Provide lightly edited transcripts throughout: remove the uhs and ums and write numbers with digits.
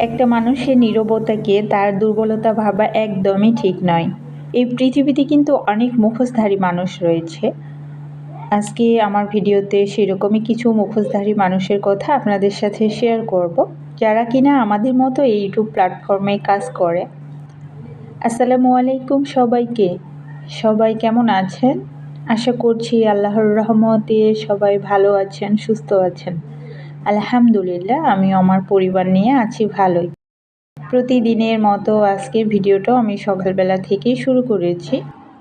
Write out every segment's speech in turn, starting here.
একটা মানুষের নীরবতাকে তার দুর্বলতা ভাবা একদমই ঠিক নয়। এই পৃথিবীতে কিন্তু অনেক মুখোশধারী মানুষ রয়েছে। আজকে আমার ভিডিওতে সেরকমই কিছু মুখোশধারী মানুষের কথা আপনাদের সাথে শেয়ার করব, যারা কিনা আমাদের মতো এই ইউটিউব প্ল্যাটফর্মে কাজ করে। আসসালামু আলাইকুম সবাইকে। সবাই কেমন আছেন? আশা করছি আল্লাহর রহমতে সবাই ভালো আছেন, সুস্থ আছেন। আলহামদুলিল্লাহ, আমি আমার পরিবার নিয়ে আছি ভালোই। প্রতিদিনের মতো আজকের ভিডিওটাও আমি সকালবেলা থেকেই শুরু করেছি।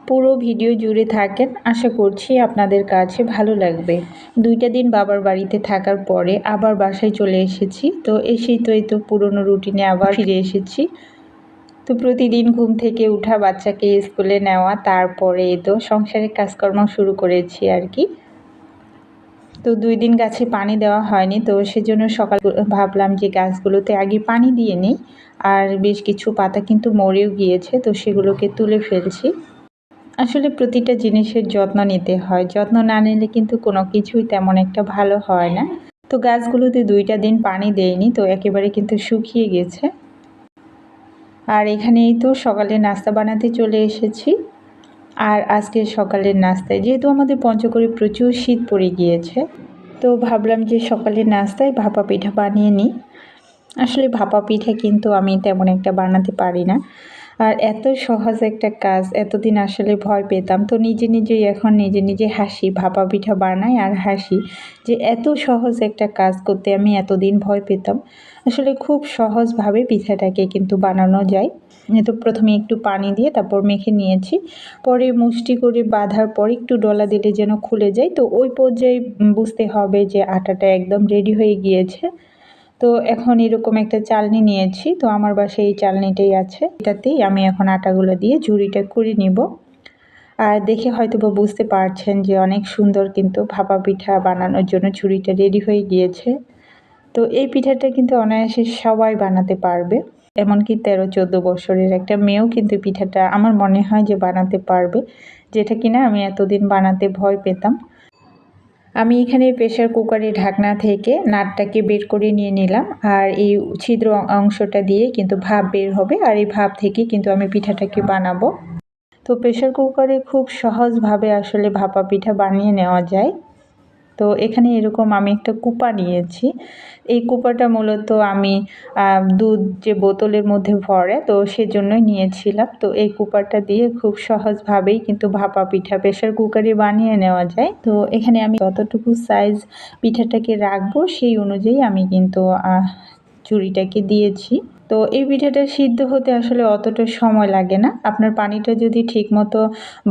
পুরো ভিডিও জুড়ে থাকেন, আশা করছি আপনাদের কাছে ভালো লাগবে। 2টা দিন বাবার বাড়িতে থাকার পরে আবার বাসায় চলে এসেছি। তো এসেই তো এই তো পুরনো রুটিনে আবার ফিরে এসেছি। তো প্রতিদিন ঘুম থেকে উঠা, বাচ্চাকে স্কুলে নেওয়া, তারপরে এই তো সংসারের কাজকর্ম শুরু করেছি আর কি। তো 2 দিন গাছে পানি দেওয়া হয়নি, তো সেজন্য সকাল ভাবলাম যে গাছগুলোতে আগে পানি দিয়ে নিই। আর বেশ কিছু পাতা কিন্তু মরেও গিয়েছে, তো সেগুলোকে তুলে ফেলছি। আসলে প্রতিটা জিনিসের যত্ন নিতে হয়, যত্ন না নিলে কিন্তু কোনো কিছুই তেমন একটা ভালো হয় না। তো গাছগুলোতে 2টা দিন পানি দেয়নি, তো একেবারে কিন্তু শুকিয়ে গেছে। আর এখানেই তো সকালে নাস্তা বানাতে চলে এসেছি। আর আজকে সকালের নাস্তায় যেহেতু আমাদের পঞ্চগড়ে প্রচুর শীত পড়ে গিয়েছে, তো ভাবলাম যে সকালের নাস্তায় ভাপা পিঠা বানিয়ে নিই। আসলে ভাপা পিঠা কিন্তু আমি তেমন একটা বানাতে পারি না, আর এত সহজ একটা কাজ, এতদিন আসলে ভয় পেতাম। তো নিজেই এখন নিজে হাসি, ভাপা পিঠা বানাই আর হাসি যে এত সহজ একটা কাজ করতে আমি এতদিন ভয় পেতাম। আসলে খুব সহজভাবে পিঠাটাকে কিন্তু বানানো যায়। তো প্রথমে একটু পানি দিয়ে তারপর মেখে নিয়েছি, পরে মুষ্টি করে বাঁধার পর একটু ডলা দিলে যেন খুলে যায়। তো ওই পর্যায়ে বুঝতে হবে যে আটাটা একদম রেডি হয়ে গিয়েছে। তো এখন এরকম একটা চালনি নিয়েছি, তো আমার বাসায় এই চালনিটাই আছে। এটাতেই আমি এখন আটাগুলো দিয়ে ঝুড়িটা করে নিব। আর দেখে হয়তো বা বুঝতে পারছেন যে অনেক সুন্দর কিন্তু ভাপা পিঠা বানানোর জন্য ঝুড়িটা রেডি হয়ে গিয়েছে। তো এই পিঠাটা কিন্তু অনায়াসে সবাই বানাতে পারবে, এমনকি 13-14 বছরের একটা মেয়েও কিন্তু পিঠাটা আমার মনে হয় যে বানাতে পারবে, যেটা কিনা আমি এতদিন বানাতে ভয় পেতাম। আমি এখানে প্রেসার কুকারের ঢাকনা থেকে নাটটাকে বের করে নিয়ে নিলাম, আর এই ছিদ্র অংশটা দিয়ে কিন্তু ভাপ বের হবে, আর এই ভাপ থেকে কিন্তু আমি পিঠাটাকে বানাবো। তো প্রেসার কুকারে খুব সহজভাবে আসলে ভাপা পিঠা বানিয়ে নেওয়া যায়। তো এখানে এরকম আমি একটা কুপা নিয়েছি। এই কুপাটা মূলত আমি দুধ যে বোতলের মধ্যে ভরে, তো সেজন্যই নিয়েছিলাম। তো এই কুপাটা দিয়ে খুব সহজভাবেই কিন্তু ভাপা পিঠা প্রেসার কুকারে বানিয়ে নেওয়া যায়। তো এখানে আমি যতটুকু সাইজ পিঠাটাকে রাখবো সেই অনুযায়ী আমি কিন্তু ঝুড়িটাকে দিয়েছি। তো এই পিঠাটা সিদ্ধ হতে আসলে অতটা সময় লাগে না। আপনার পানিটা যদি ঠিকমতো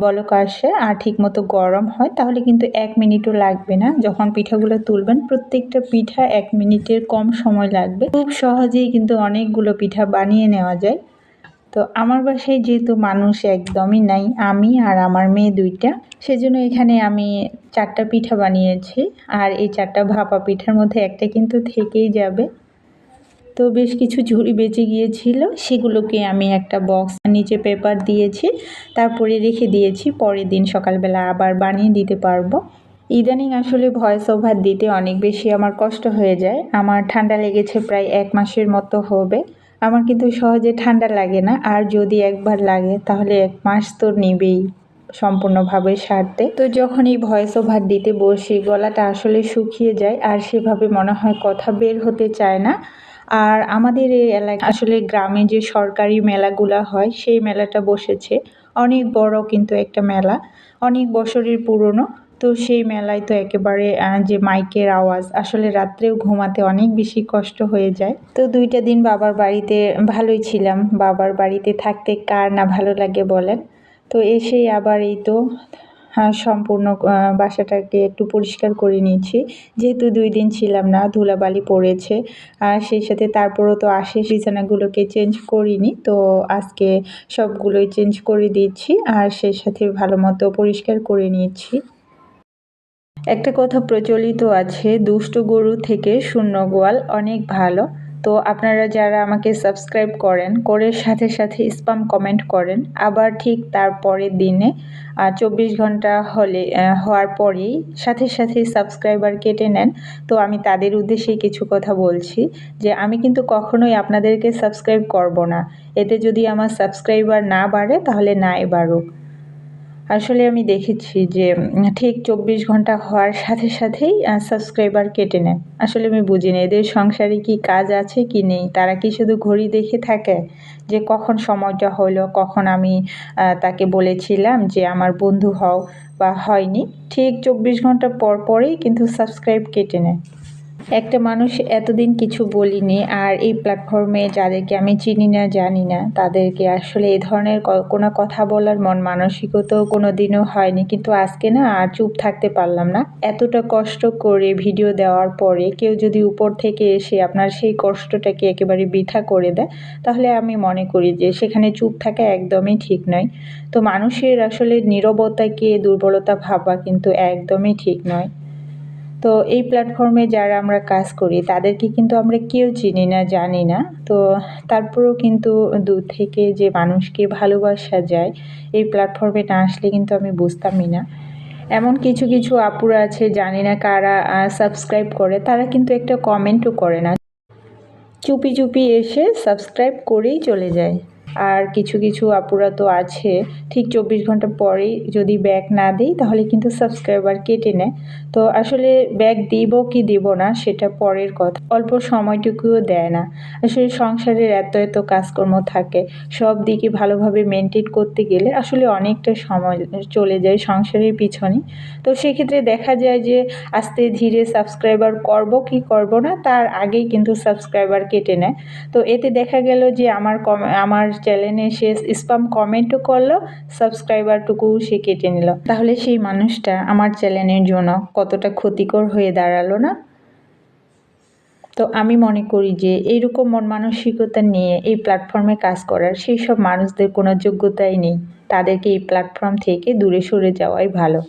বলক আসে আর ঠিকমতো গরম হয়, তাহলে কিন্তু 1 মিনিটও লাগবে না। যখন পিঠাগুলো তুলবেন, প্রত্যেকটা পিঠা 1 মিনিটের কম সময় লাগবে। খুব সহজেই কিন্তু অনেকগুলো পিঠা বানিয়ে নেওয়া যায়। তো আমার বাসায় যেহেতু মানুষ একদমই নাই, আমি আর আমার মেয়ে 2টা, সেজন্য এখানে আমি 4টা পিঠা বানিয়েছি। আর এই 4টা ভাপা পিঠার মধ্যে একটা কিন্তু থেকেই যাবে। তো বেশ কিছু ঝুড়ি বেঁচে গিয়েছিল, সেগুলোকে আমি একটা বক্স নিচে পেপার দিয়েছি, তারপরে রেখে দিয়েছি। পরের দিন সকালবেলা আবার বানিয়ে দিতে পারবো। ইদানিং আসলে ভয়েস ওভার দিতে অনেক বেশি আমার কষ্ট হয়ে যায়। আমার ঠান্ডা লেগেছে প্রায় 1 মাসের মতো হবে। আমার কিন্তু সহজে ঠান্ডা লাগে না, আর যদি একবার লাগে তাহলে 1 মাস তো নেবেই সম্পূর্ণভাবে সারতে। তো যখন এই ভয়েস ওভার দিতে বসি, গলাটা আসলে শুকিয়ে যায়, আর সেভাবে মনে হয় কথা বের হতে চায় না। আর আমাদের এই এলাকা আসলে গ্রামে যে সরকারি মেলাগুলা হয়, সেই মেলাটা বসেছে। অনেক বড় কিন্তু একটা মেলা, অনেক বছরের পুরনো। তো সেই মেলায় তো একেবারে যে মাইকের আওয়াজ, আসলে রাত্রেও ঘুমাতে অনেক বেশি কষ্ট হয়ে যায়। তো 2টা দিন বাবার বাড়িতে ভালোই ছিলাম। বাবার বাড়িতে থাকতে কার না ভালো লাগে বলেন। তো এসেই আবার এই তো সম্পূর্ণ বাসাটাকে একটু পরিষ্কার করে নিয়েছি, যেহেতু 2 দিন ছিলাম না, ধুলাবালি পড়েছে। আর সেই সাথে তারপরও তো আসে, বিছানাগুলোকে চেঞ্জ করিনি, তো আজকে সবগুলোই চেঞ্জ করে দিচ্ছি, আর সেই সাথে ভালো মতো পরিষ্কার করে নিয়েছি। একটা কথা প্রচলিত আছে, দুষ্ট গরু থেকে শূন্য গোয়াল অনেক ভালো। তো আপনারা যারা আমাকে সাবস্ক্রাইব করেন, করে সাথে সাথে স্প্যাম কমেন্ট করেন, আবার ঠিক তারপরের দিনে 24 ঘন্টা হওয়ার পরেই সাথে সাথে সাবস্ক্রাইবার কেটে নেন, তো আমি তাদের উদ্দেশ্যেই কিছু কথা বলছি যে আমি কিন্তু কখনোই আপনাদেরকে সাবস্ক্রাইব করব না। এতে যদি আমার সাবস্ক্রাইবার না বাড়ে তাহলে নাই বাড়ুক। আসলে আমি দেখেছি যে ঠিক 24 ঘন্টা হওয়ার সাথে সাথেই সাবস্ক্রাইবার কেটে নেয়। আসলে আমি বুঝি না এদের সংসারে কি কাজ আছে কি নেই, তারা কি শুধু ঘড়ি দেখে থাকে যে কখন সময়টা হলো, কখন আমি তাকে বলেছিলাম যে আমার বন্ধু হও বা হয়নি, ঠিক 24 ঘন্টা পর পরেই কিন্তু সাবস্ক্রাইব কেটে নেয়। একটা মানুষ এতদিন কিছু বলিনি, আর এই প্ল্যাটফর্মে যাদেরকে আমি চিনি না জানি না তাদেরকে আসলে এই ধরনের কোনো কথা বলার মন মানসিকতাও কোনো দিনও হয়নি, কিন্তু আজকে না আর চুপ থাকতে পারলাম না। এতটা কষ্ট করে ভিডিও দেওয়ার পরে কেউ যদি উপর থেকে এসে আপনার সেই কষ্টটাকে একেবারে বৃথা করে দেয়, তাহলে আমি মনে করি যে সেখানে চুপ থাকা একদমই ঠিক নয়। তো মানুষের আসলে নীরবতাকে দুর্বলতা ভাবা কিন্তু একদমই ঠিক নয়। তো এই প্ল্যাটফর্মে যারা আমরা কাজ করি তাদেরকে কিন্তু আমরা কেউ চিনি না জানি না, তো তারপরেও কিন্তু দূর থেকে যে মানুষকে ভালোবাসা যায় এই প্ল্যাটফর্মে না আসলে কিন্তু আমি বুঝতামই না। এমন কিছু কিছু আপুরা আছে, জানি না কারা সাবস্ক্রাইব করে, তারা কিন্তু একটা কমেন্টও করে না, চুপি চুপি এসে সাবস্ক্রাইব করেই চলে যায়। আর কিছু কিছু আপুরা তো আছে ঠিক 24 ঘন্টা পরেই যদি ব্যাক না দিই তাহলে কিন্তু সাবস্ক্রাইবার কেটে নেয়। তো আসলে ব্যাক দিব কি দিব না সেটা পরের কথা, অল্প সময়টুকুও দেয় না। আসলে সংসারের এত এত কাজকর্ম থাকে, সব দিকে ভালোভাবে মেনটেন করতে গেলে আসলে অনেকটা সময় চলে যায় সংসারের পিছনে। তো সেক্ষেত্রে দেখা যায় যে আস্তে ধীরে সাবস্ক্রাইবার করব কি করব না তার আগেই কিন্তু সাবস্ক্রাইবার কেটে নেয়। তো এতে দেখা গেল যে আমার চ্যানেলে সে স্প্যাম কমেন্টও করলো, সাবস্ক্রাইবারটুকু সে কেটে নিল। তাহলে সেই মানুষটা আমার চ্যানেলের জন্য কতটা ক্ষতিকর হয়ে দাঁড়ালো না? তো আমি মনে করি যে এইরকম মন মানসিকতা নিয়ে এই প্ল্যাটফর্মে কাজ করার সেই সব মানুষদের কোনো যোগ্যতাই নেই, তাদেরকে এই প্ল্যাটফর্ম থেকে দূরে সরে যাওয়াই ভালো।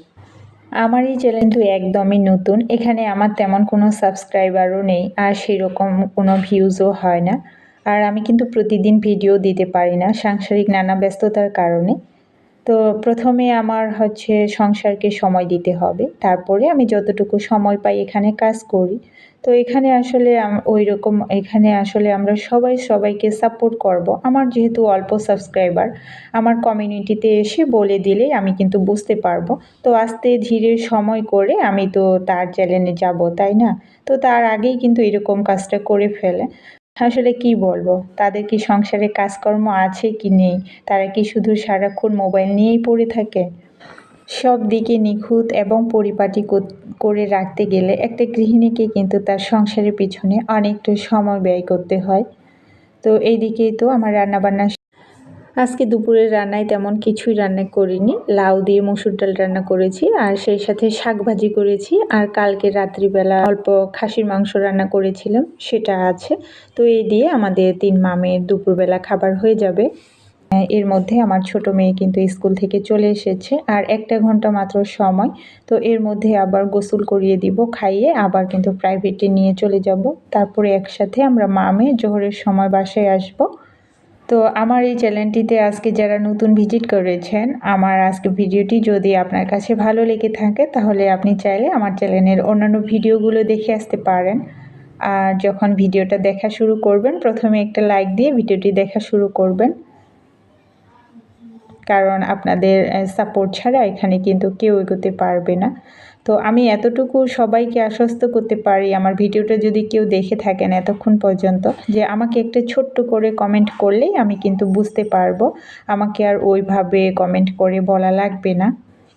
আমার এই চ্যানেল কিন্তু একদমই নতুন, এখানে আমার তেমন কোনো সাবস্ক্রাইবারও নেই, আর সেরকম কোনো ভিউজও হয় না। আর আমি কিন্তু প্রতিদিন ভিডিও দিতে পারি না সাংসারিক নানা ব্যস্ততার কারণে। তো প্রথমে আমার সংসারকে সময় দিতে হবে, তারপরে আমি যতটুকু সময় পাই এখানে কাজ করি। তো এখানে আসলে এখানে আসলে আমরা সবাই সবাইকে সাপোর্ট করব। আমার যেহেতু অল্প সাবস্ক্রাইবার, আমার কমিউনিটিতে এসে বলে দিলেই আমি কিন্তু বুঝতে পারবো। তো আস্তে ধীরে সময় করে আমি তো তার চ্যানেলে যাব, তাই না? তো তার আগেই কিন্তু এরকম কাজটা করে ফেলে। আসলে কি বলবো, তাদের কি সংসারে কাজকর্ম আছে কি নেই? তারা কি শুধু সারাক্ষণ মোবাইল নিয়েই পড়ে থাকে? সব দিকে নিখুঁত এবং পরিপাটি করে রাখতে গেলে একটা গৃহিণীকে কিন্তু তার সংসারের পিছনে অনেকটা সময় ব্যয় করতে হয়। তো এইদিকেই তো আমার রান্নাবান্না। আজকে দুপুরের রান্নায় তেমন কিছুই রান্না করিনি, লাউ দিয়ে মসুর ডাল রান্না করেছি, আর সেই সাথে শাক ভাজি করেছি, আর কালকে রাত্রিবেলা অল্প খাসির মাংস রান্না করেছিলাম সেটা আছে। তো এই দিয়ে আমাদের 3 মামের দুপুরবেলা খাবার হয়ে যাবে। এর মধ্যে আমার ছোট মেয়ে কিন্তু স্কুল থেকে চলে এসেছে, আর 1 ঘন্টা মাত্র সময়। তো এর মধ্যে আবার গোসল করিয়ে দিব, খাইয়ে আবার কিন্তু প্রাইভেটে নিয়ে চলে যাব। তারপরে একসাথে আমরা মা মেয়ে জোহরের সময় বাসায় আসব। তো আমার এই চ্যানেলটিতে আজকে যারা নতুন ভিজিট করেছেন, আমার আজকে ভিডিওটি যদি আপনার কাছে ভালো লেগে থাকে তাহলে আপনি চাইলে আমার চ্যানেলের অন্যান্য ভিডিওগুলো দেখে আসতে পারেন। আর যখন ভিডিওটা দেখা শুরু করবেন প্রথমে একটা লাইক দিয়ে ভিডিওটি দেখা শুরু করবেন, কারণ আপনাদের সাপোর্ট ছাড়া এখানে কিন্তু কেউ এগোতে পারবে না। তো আমি এতটুকু সবাইকে আশ্বস্ত করতে পারি, আমার ভিডিওটা যদি কেউ দেখে থাকেন এতক্ষণ পর্যন্ত, যে আমাকে একটা ছোট্ট করে কমেন্ট করলেই আমি কিন্তু বুঝতে পারবো, আমাকে আর ওইভাবে কমেন্ট করে বলা লাগবে না।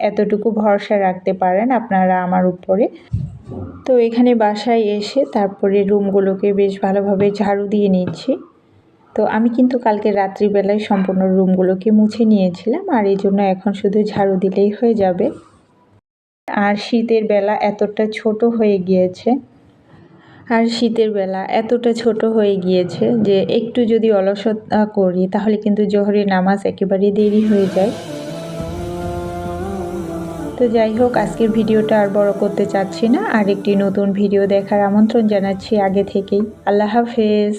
এতটুকু ভরসা রাখতে পারেন আপনারা আমার উপরে। তো এখানে বাসায় এসে তারপরে রুমগুলোকে বেশ ভালোভাবে ঝাড়ু দিয়ে নিচ্ছি। তো আমি কিন্তু কালকে রাত্রিবেলায় সম্পূর্ণ রুমগুলোকে মুছে নিয়েছিলাম, আর এই জন্য এখন শুধু ঝাড়ু দিলেই হয়ে যাবে। আর শীতের বেলা এতটা ছোট হয়ে গিয়েছে যে একটু যদি অলসতা করি তাহলে কিন্তু জোহরের নামাজ একেবারে দেরি হয়ে যায়। তো যাই হোক, আজকের ভিডিওটা আর বড় করতে চাচ্ছি না, আর একটি নতুন ভিডিও দেখার আমন্ত্রণ জানাচ্ছি আগে থেকেই। আল্লাহ হাফেজ।